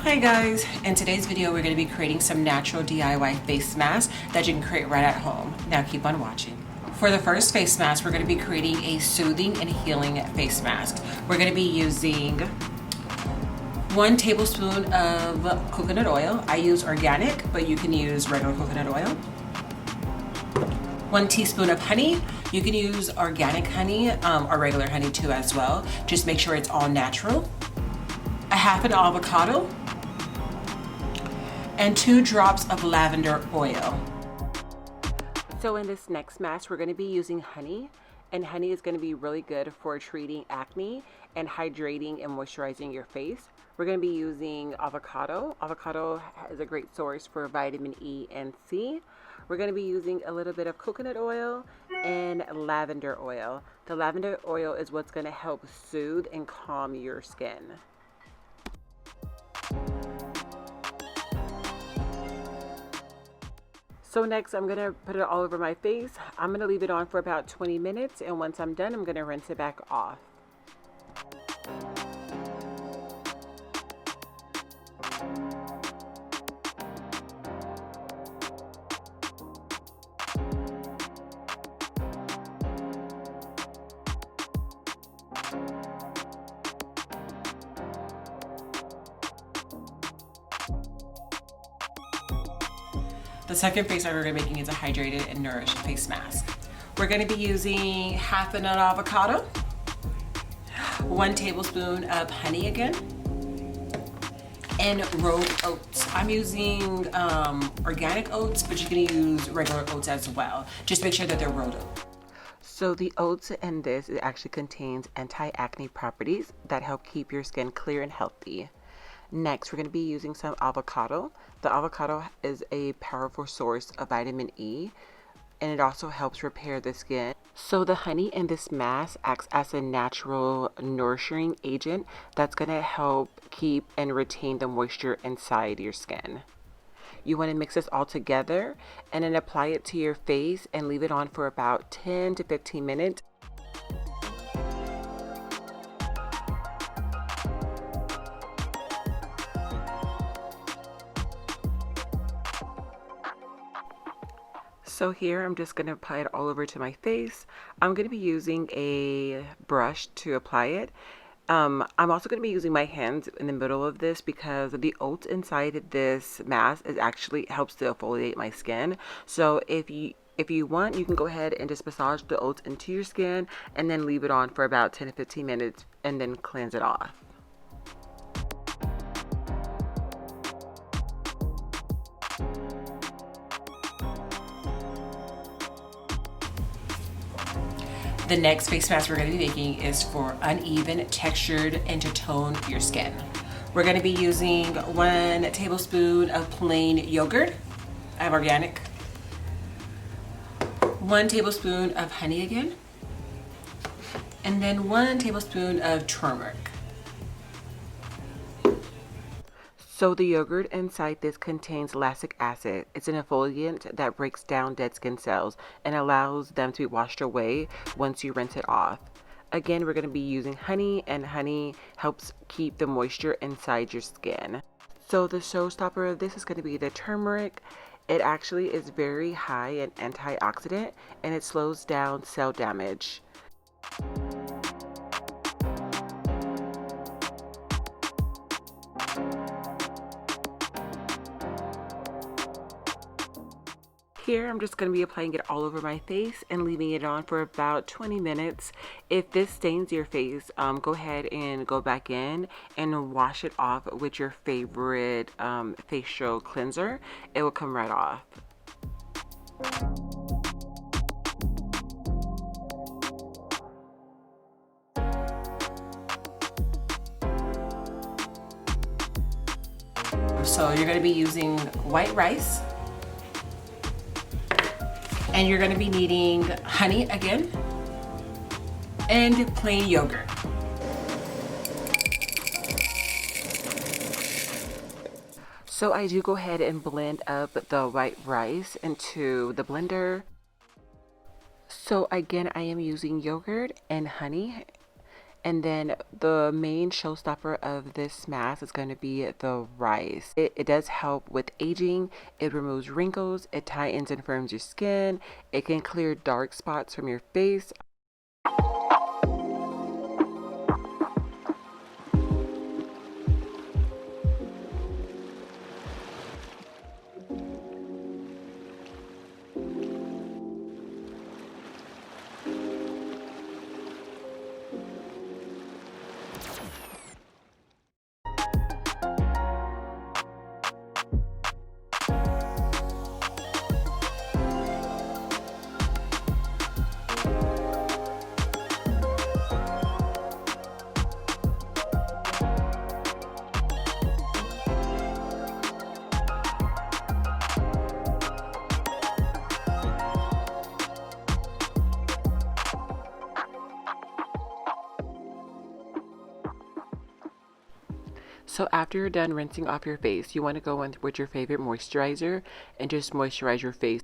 Hi guys, in today's video we're going to be creating some natural DIY face masks that you can create right at home. Now keep on watching. For the first face mask, we're going to be creating a soothing and healing face mask. We're going to be using 1 tablespoon of coconut oil. I use organic, but you can use regular coconut oil. 1 teaspoon of honey. You can use organic honey or regular honey too as well. Just make sure it's all natural. A half an avocado. And 2 drops of lavender oil. So in this next mask, we're going to be using honey, and honey is going to be really good for treating acne and hydrating and moisturizing your face. We're going to be using avocado. Avocado is a great source for vitamin E and C. We're going to be using a little bit of coconut oil and lavender oil. The lavender oil is what's going to help soothe and calm your skin. So next, I'm going to put it all over my face. I'm going to leave it on for about 20 minutes, and once I'm done, I'm going to rinse it back off. The second face mask we're going to be making is a Hydrate and Nourish face mask. We're going to be using half an avocado, 1 tablespoon of honey again, and rolled oats. I'm using organic oats, but you can use regular oats as well. Just make sure that they're rolled oats. So the oats in this, it actually contains anti-acne properties that help keep your skin clear and healthy. Next, we're going to be using some avocado. The avocado is a powerful source of vitamin E, and it also helps repair the skin. So the honey in this mask acts as a natural nourishing agent that's going to help keep and retain the moisture inside your skin. You want to mix this all together and then apply it to your face and leave it on for about 10 to 15 minutes. So here I'm just going to apply it all over to my face. I'm going to be using a brush to apply it. I'm also going to be using my hands in the middle of this because the oats inside this mask actually helps to exfoliate my skin. So if you want, you can go ahead and just massage the oats into your skin and then leave it on for about 10 to 15 minutes and then cleanse it off. The next face mask we're going to be making is for uneven, textured, and to tone your skin. We're going to be using 1 tablespoon of plain yogurt. I have organic. 1 tablespoon of honey again. And then 1 tablespoon of turmeric. So the yogurt inside this contains lactic acid. It's an exfoliant that breaks down dead skin cells and allows them to be washed away once you rinse it off. Again, we're going to be using honey, and honey helps keep the moisture inside your skin. So the showstopper of this is going to be the turmeric. It actually is very high in antioxidant and it slows down cell damage. Here, I'm just going to be applying it all over my face and leaving it on for about 20 minutes. If this stains your face, go ahead and go back in and wash it off with your favorite facial cleanser. It will come right off. So you're going to be using white rice. And you're going to be needing honey again and plain yogurt. So I do go ahead and blend up the white rice into the blender. So again, I am using yogurt and honey, And then the main showstopper of this mask is going to be the rice. It does help with aging, it removes wrinkles, it tightens and firms your skin, it can clear dark spots from your face. So after you're done rinsing off your face, you want to go in with your favorite moisturizer and just moisturize your face.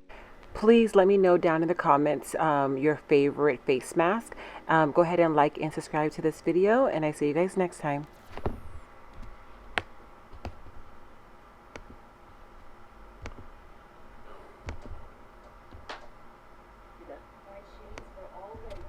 Please let me know down in the comments your favorite face mask. Go ahead and like and subscribe to this video, and I see you guys next time.